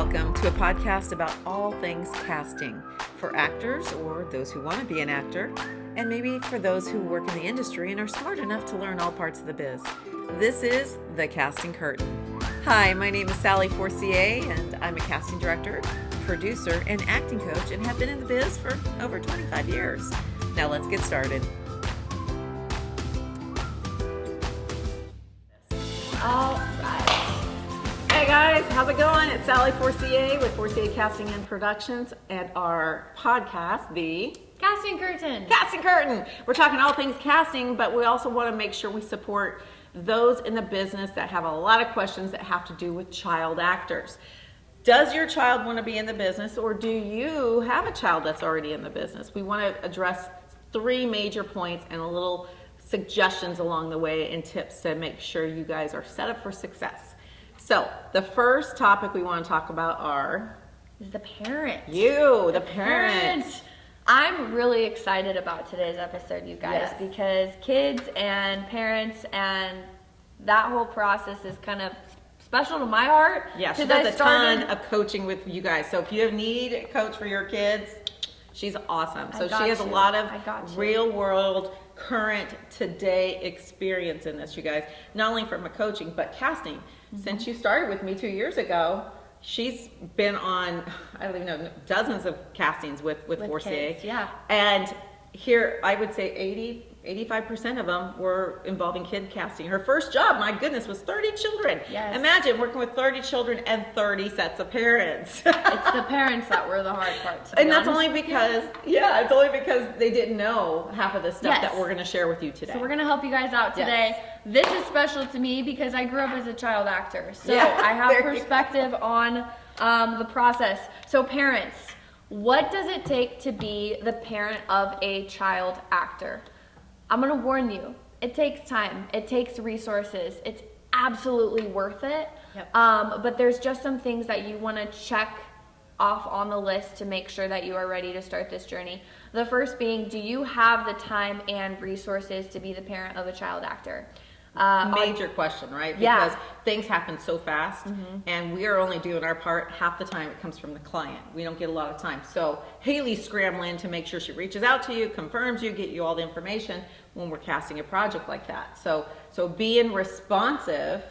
welcome to a podcast about all things casting for actors or those who want to be an actor, and maybe for those who work in the industry and are smart enough to learn all parts of the biz. This is The Casting Curtain. Hi, my name is Sally Forcier, and I'm a casting director, producer, and acting coach, and have been in the biz for over 25 years. Now let's get started. All right. Hey guys, how's it going? It's Sally Forcier with Forcier Casting and Productions and our podcast, The Casting Curtain. Casting Curtain. We're talking all things casting, but we also want to make sure we support those in the business that have a lot of questions that have to do with child actors. Does your child want to be in the business, or do you have a child that's already in the business? We want to address 3 major points and a little suggestions along the way and tips to make sure you guys are set up for success. So the first topic we want to talk about is the parent. The parent. I'm really excited about today's episode, you guys, Yes. because kids and parents and that whole process is kind of special to my heart. Yeah, she does a ton of coaching with you guys. So if you need a coach for your kids, she's awesome. So she has a lot of real world, current, today experience in this, you guys. Not only from a coaching, but casting. Mm-hmm. Since you started with me 2 years ago, she's been on, I don't even know, dozens of castings with Forcier. Kids, yeah. And here, I would say 85% of them were involving kid casting. Her first job, my goodness, was 30 children. Yes. Imagine working with 30 children and 30 sets of parents. It's the parents that were the hard part, to be And that's honest. only because, it's only because they didn't know half of the stuff that we're going to share with you today. So we're going to help you guys out today. Yes. This is special to me because I grew up as a child actor. So Yeah, I have there you perspective on the process. So parents, what does it take to be the parent of a child actor? I'm going to warn you, it takes time. It takes resources. It's absolutely worth it. Yep. But there's just some things that you want to check off on the list to make sure that you are ready to start this journey. The first being, do you have the time and resources to be the parent of a child actor? Major question, right? Yeah. Because things happen so fast, and we are only doing our part. Half the time it comes from the client. We don't get a lot of time. So Hailey's scrambling to make sure she reaches out to you, confirms you, get you all the information when we're casting a project like that. So being responsive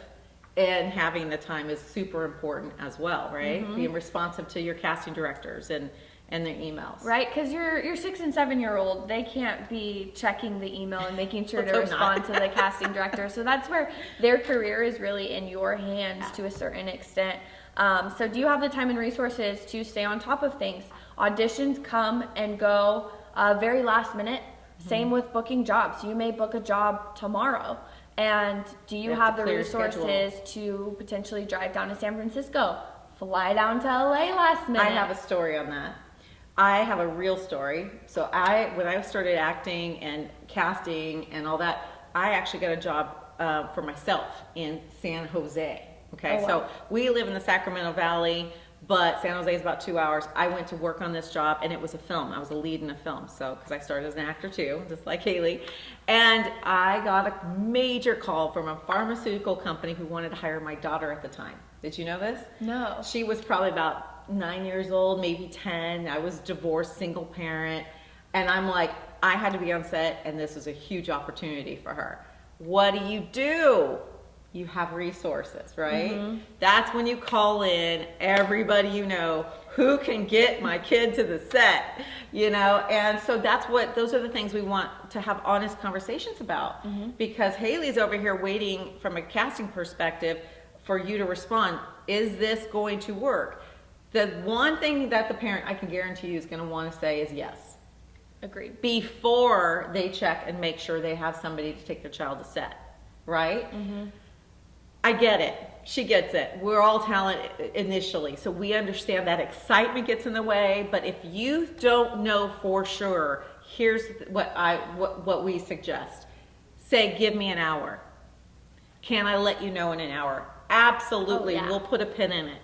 and having the time is super important as well, right? Being responsive to your casting directors and their emails. Right, because your 6 and 7-year-old, they can't be checking the email and making sure to respond to the casting director. So that's where their career is really in your hands to a certain extent. So do you have the time and resources to stay on top of things? Auditions come and go very last minute. Same with booking jobs. You may book a job tomorrow. And do you have the resources to potentially drive down to San Francisco, fly down to LA last minute? I have a story on that. I have a real story. So when I started acting and casting and all that, I actually got a job for myself in San Jose. Okay, Oh, wow. So we live in the Sacramento Valley, but San Jose is about 2 hours. I went to work on this job, and it was a film. I was a lead in a film, so because I started as an actor too, just like Hailey. And I got a major call from a pharmaceutical company who wanted to hire my daughter at the time. Did you know this? No. She was probably about 9 years old, maybe 10. I was divorced, single parent. And I'm like, I had to be on set, and this was a huge opportunity for her. What do? You have resources, right? That's when you call in everybody you know who can get my kid to the set, and so those are the things we want to have honest conversations about, because Hailey's over here waiting from a casting perspective for you to respond. Is this going to work? The one thing that the parent, I can guarantee you, is going to want to say is yes. Agreed. Before they check and make sure they have somebody to take their child to set, right? I get it. She gets it. We're all talent initially, so we understand that excitement gets in the way. But if you don't know for sure, here's what we suggest. Say, give me an hour. Can I let you know in an hour? Absolutely. Oh, yeah. We'll put a pin in it.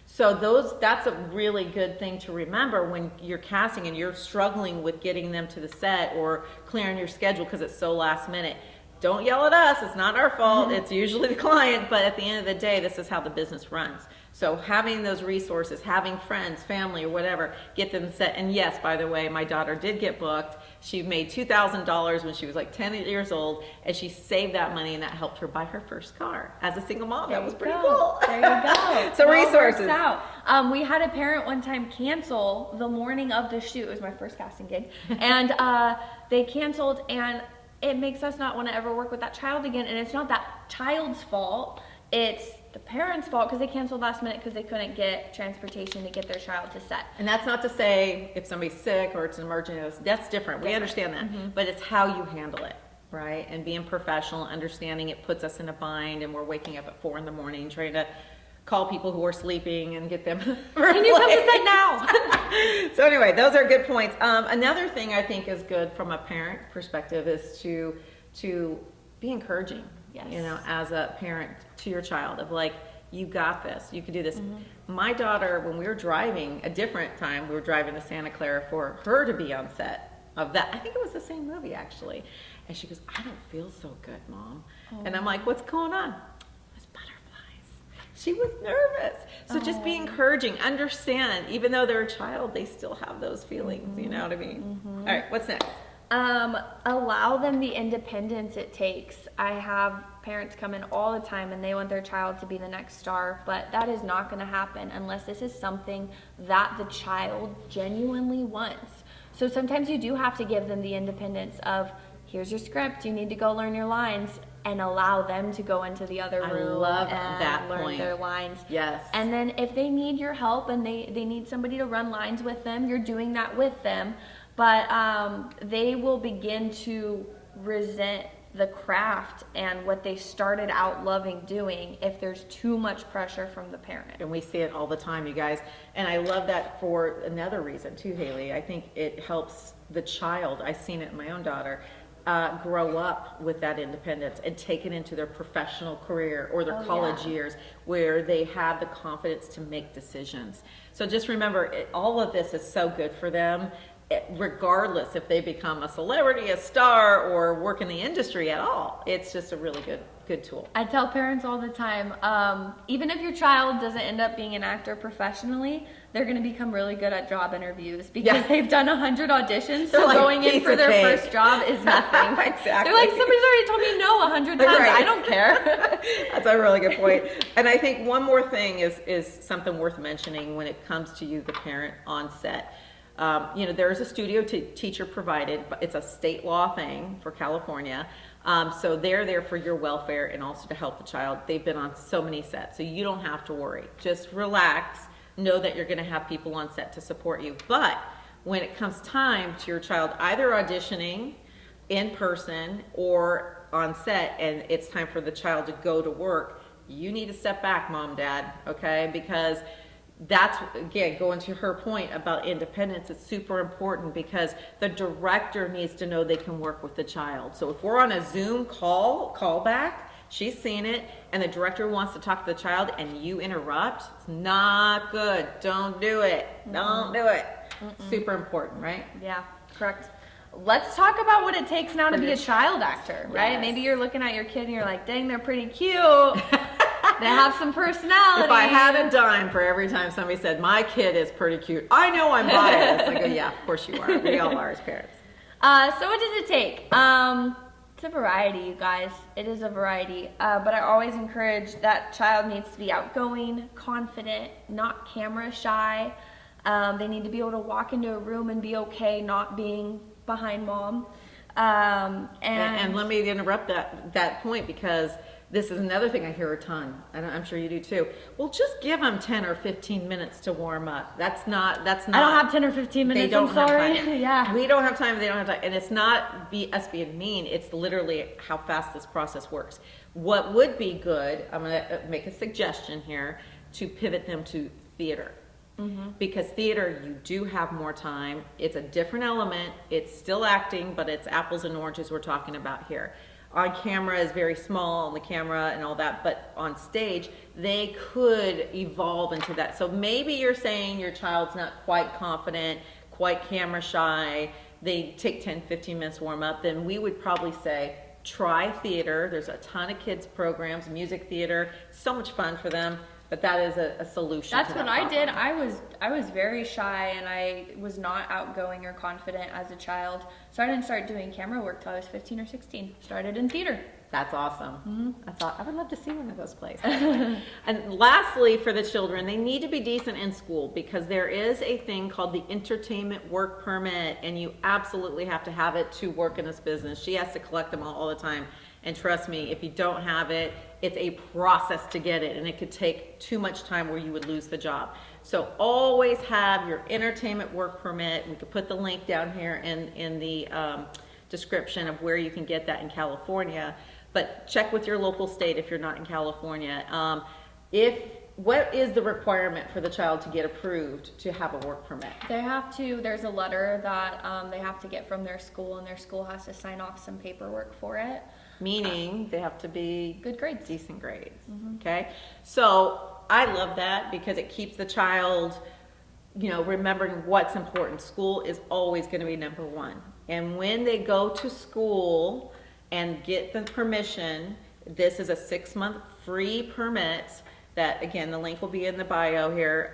So that's a really good thing to remember when you're casting and you're struggling with getting them to the set or clearing your schedule because it's so last minute. don't yell at us. It's not our fault. It's usually the client. But at the end of the day, this is how the business runs. So having those resources, having friends, family, or whatever, get them set. And yes, by the way, my daughter did get booked. She made $2,000 when she was like 10 years old, and she saved that money, and that helped her buy her first car as a single mom. That was pretty cool. There you go. So resources. Works out. We had a parent one time cancel the morning of the shoot. It was my first casting gig, and they canceled, and it makes us not want to ever work with that child again. And it's not that child's fault. It's the parents' fault because they canceled last minute because they couldn't get transportation to get their child to set. And that's not to say if somebody's sick or it's an emergency, that's different. We understand that. But it's how you handle it, right? And being professional, understanding it puts us in a bind, and we're waking up at 4 a.m. trying to call people who are sleeping and get them Can you come to set now? So anyway, those are good points. Another thing I think is good from a parent perspective is to be encouraging. Yes. You know, as a parent to your child, of like, you got this, you can do this. My daughter, when we were driving, a different time, we were driving to Santa Clara for her to be on set of that. I think it was the same movie, actually. And she goes, I don't feel so good, Mom. And I'm like, what's going on? It's butterflies. She was nervous. So just be encouraging, understand, even though they're a child, they still have those feelings, you know what I mean? All right, what's next? Allow them the independence it takes. I have parents come in all the time and they want their child to be the next star, but that is not going to happen unless this is something that the child genuinely wants. So sometimes you do have to give them the independence of, here's your script, you need to go learn your lines, and allow them to go into the other room and learn their lines. Yes. And then if they need your help and they need somebody to run lines with them, you're doing that with them. But they will begin to resent the craft and what they started out loving doing if there's too much pressure from the parent. And we see it all the time, you guys. And I love that for another reason too, Hailey. I think it helps the child, I've seen it in my own daughter, grow up with that independence and take it into their professional career or their college years, where they have the confidence to make decisions. So just remember, all of this is so good for them. Regardless if they become a celebrity, a star, or work in the industry at all, it's just a really good tool. I tell parents all the time, even if your child doesn't end up being an actor professionally, they're going to become really good at job interviews because they've done 100 auditions. So like going in for their first job is nothing. Exactly. They're like, somebody's already told me no 100 times. Right. I don't care. That's a really good point. And I think one more thing is something worth mentioning when it comes to you, the parent on set. You know, there is a studio teacher provided, but it's a state law thing for California. So they're there for your welfare and also to help the child. They've been on so many sets, so you don't have to worry. Just relax. Know that you're going to have people on set to support you. But when it comes time to your child either auditioning in person or on set, and it's time for the child to go to work, you need to step back, Mom, Dad, okay? Because that's, again, going to her point about independence, it's super important because the director needs to know they can work with the child. So if we're on a Zoom call back, she's seen it, and the director wants to talk to the child and you interrupt, it's not good. Don't do it. Don't do it. Super important, right? Yeah, correct. Let's talk about what it takes now to be a child actor, right? Yes. Maybe you're looking at your kid and you're like, dang, they're pretty cute. They have some personality. If I had a dime for every time somebody said, my kid is pretty cute, I know I'm biased. I go, yeah, of course you are. We all are as parents. So what does it take? It's a variety, you guys. It is a variety. But I always encourage that child needs to be outgoing, confident, not camera shy. They need to be able to walk into a room and be okay not being behind Mom. And let me interrupt that point, because this is another thing I hear a ton, and I'm sure you do too. Well, just give them 10 or 15 minutes to warm up. That's not. I don't have 10 or 15 minutes. I'm sorry. Yeah. We don't have time. They don't have time, and it's not us being mean. It's literally how fast this process works. What would be good? I'm going to make a suggestion here to pivot them to theater. Because theater, you do have more time. It's a different element. It's still acting, but it's apples and oranges we're talking about here. On camera is very small on the camera and all that, but on stage, they could evolve into that. So maybe you're saying your child's not quite confident, quite camera shy, they take 10, 15 minutes warm up, then we would probably say try theater. There's a ton of kids programs, music theater, so much fun for them. But that is a solution. That's to what that I did. problem. I was very shy and I was not outgoing or confident as a child. So I didn't start doing camera work till I was 15 or 16. Started in theater. That's awesome. I would love to see one of those plays. And lastly, for the children, they need to be decent in school because there is a thing called the entertainment work permit, and you absolutely have to have it to work in this business. She has to collect them all the time. And trust me, if you don't have it, it's a process to get it, and it could take too much time where you would lose the job. So always have your entertainment work permit. We could put the link down here in the description of where you can get that in California. But check with your local state if you're not in California. What is the requirement for the child to get approved to have a work permit? They have to, there's a letter that they have to get from their school, and their school has to sign off some paperwork for it. Meaning they have to be Good grades. decent grades. Okay, so I love that because it keeps the child, remembering what's important. School is always going to be number one. And when they go to school and get the permission, this is a 6-month free permit that, again, the link will be in the bio here,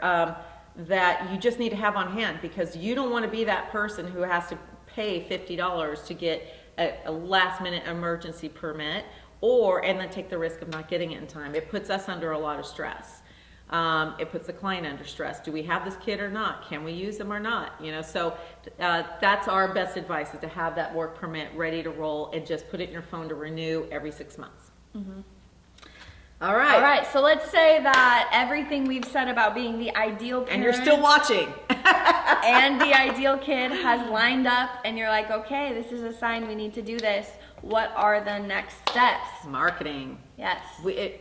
that you just need to have on hand because you don't want to be that person who has to pay $50 to get a last-minute emergency permit and then take the risk of not getting it in time. It puts us under a lot of stress. It puts the client under stress. Do we have this kid or not? Can we use them or not? So that's our best advice, is to have that work permit ready to roll and just put it in your phone to renew every 6 months. All right. All right, so let's say that everything we've said about being the ideal parent And you're still watching. and the ideal kid has lined up, and you're like, okay, this is a sign we need to do this. What are the next steps? Marketing. Yes.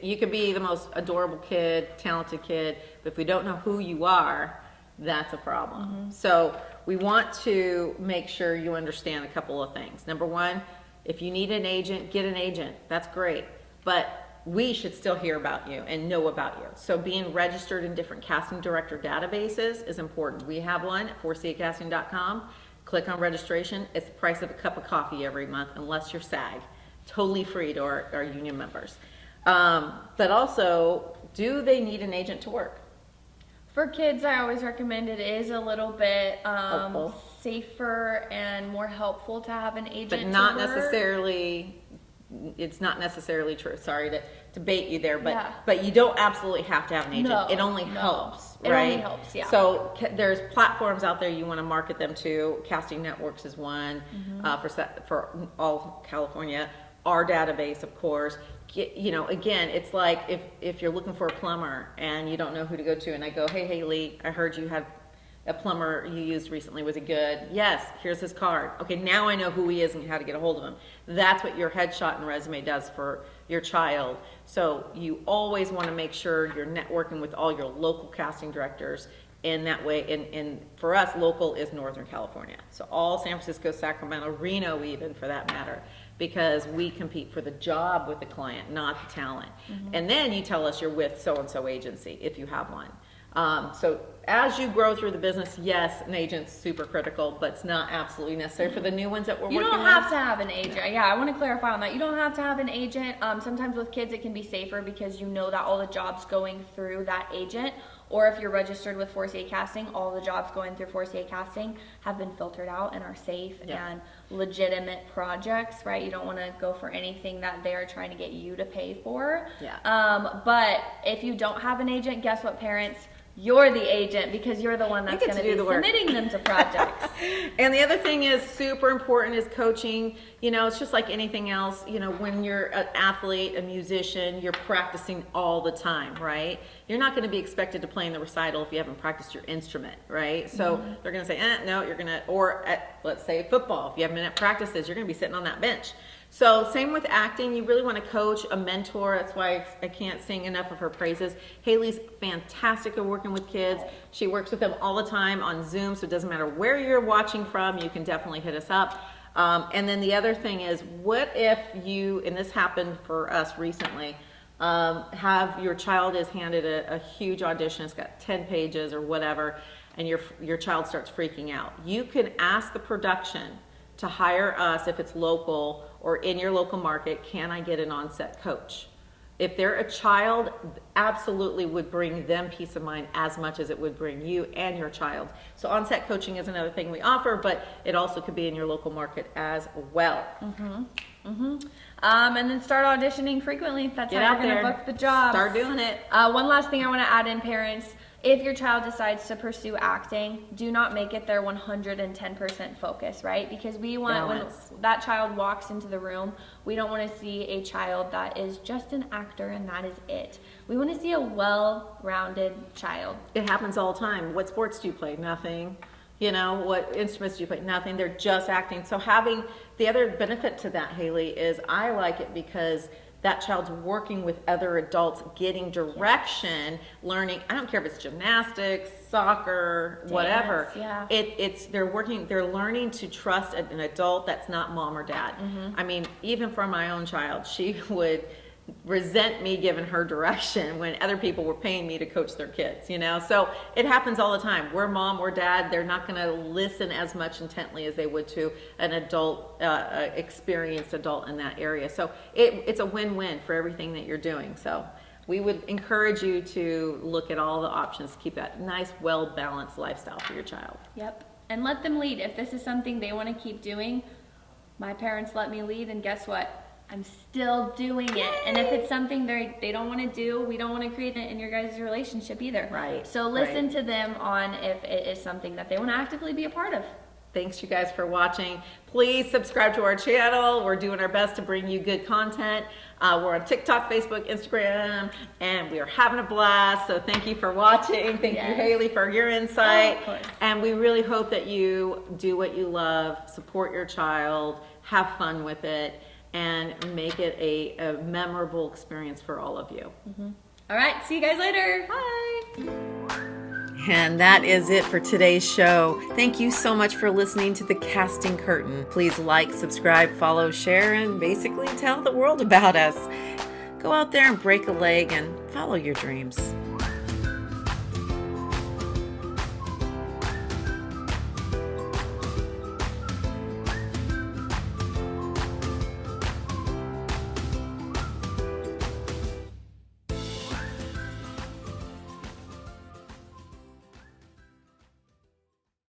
You could be the most adorable kid, talented kid, but if we don't know who you are, that's a problem. So we want to make sure you understand a couple of things. Number one, if you need an agent, get an agent. That's great. But we should still hear about you and know about you. So being registered in different casting director databases is important. We have one at forciercasting.com. Click on registration. It's the price of a cup of coffee every month, unless you're SAG. Totally free to our union members. But also, do they need an agent to work? For kids, I always recommend it is a little bit Helpful. safer and more helpful to have an agent. But not to work. necessarily, it's not necessarily true. Sorry to bait you there, but Yeah. but you don't absolutely have to have an agent. No, It only no. helps, It right? only helps, yeah. So there's platforms out there you want to market them to. Casting Networks is one for all California. Our database, of course. Again, it's like if you're looking for a plumber and you don't know who to go to, and I go, hey Hailey, I heard you had a plumber you used recently. Was he good? Yes. Here's his card. Okay, now I know who he is and how to get a hold of him. That's what your headshot and resume does for your child. So you always want to make sure you're networking with all your local casting directors. And that way, and for us, local is Northern California. So all San Francisco, Sacramento, Reno even for that matter, because we compete for the job with the client, not the talent. And then you tell us you're with so-and-so agency if you have one. So as you grow through the business, yes, an agent's super critical, but it's not absolutely necessary for the new ones that we're You working don't with. have to have an agent. Yeah, I want to clarify on that. You don't have to have an agent. Sometimes with kids it can be safer because you know that all the jobs going through that agent, or if you're registered with Forcier Casting, all the jobs going through Forcier Casting have been filtered out and are safe and legitimate projects, right? You don't want to go for anything that they're trying to get you to pay for. Yeah. But if you don't have an agent, guess what, parents? You're the agent because you're the one that's get going to to do be the work. submitting them to projects. And the other thing is super important is coaching. It's just like anything else. When you're an athlete, a musician, you're practicing all the time, right? You're not going to be expected to play in the recital if you haven't practiced your instrument, right? So they're going to say, no, you're going to, or at, let's say football, if you haven't been at practices, you're going to be sitting on that bench. So same with acting, you really want to coach, a mentor. That's why I can't sing enough of her praises. Hailey's fantastic at working with kids. She works with them all the time on Zoom, so it doesn't matter where you're watching from, you can definitely hit us up. And then the other thing is, what if you, and this happened for us recently, have your child is handed a huge audition, it's got 10 pages or whatever, and your child starts freaking out. You can ask the production to hire us if it's local or in your local market, can I get an on-set coach? If they're a child, absolutely would bring them peace of mind as much as it would bring you and your child. So on-set coaching is another thing we offer, but it also could be in your local market as well. And then start auditioning frequently. That's how you're going to book the job. Start doing it. One last thing I want to add in, parents. If your child decides to pursue acting, do not make it their 110% focus, right? Because we want, when that child walks into the room, we don't want to see a child that is just an actor and that is it. We want to see a well-rounded child. It happens all the time. What sports do you play? Nothing. You know, what instruments do you play? Nothing. They're just acting. So having the other benefit to that, Hailey, is I like it because that child's working with other adults, getting direction, learning. I don't care if it's gymnastics, soccer, whatever. Yeah. They're learning to trust an adult that's not mom or dad. I mean, even for my own child, she would resent me giving her direction when other people were paying me to coach their kids, you know? So it happens all the time. We're mom or dad, they're not gonna listen as much intently as they would to an adult, experienced adult in that area. So it's a win-win for everything that you're doing. So we would encourage you to look at all the options to keep that nice, well-balanced lifestyle for your child. Yep, and let them lead. If this is something they wanna keep doing, my parents let me lead, and guess what? I'm still doing it. And if it's something they don't want to do, we don't want to create it in your guys' relationship either. Right. So listen to them on if it is something that they want to actively be a part of. Thanks you guys for watching. Please subscribe to our channel. We're doing our best to bring you good content. We're on TikTok, Facebook, Instagram, and we are having a blast. So thank you for watching. Thank you, Hailey, for your insight. Of course. And we really hope that you do what you love, support your child, have fun with it, and make it a memorable experience for all of you. All right, see you guys later. Bye. And that is it for today's show. Thank you so much for listening to The Casting Curtain. Please like, subscribe, follow, share, and basically tell the world about us. Go out there and break a leg and follow your dreams.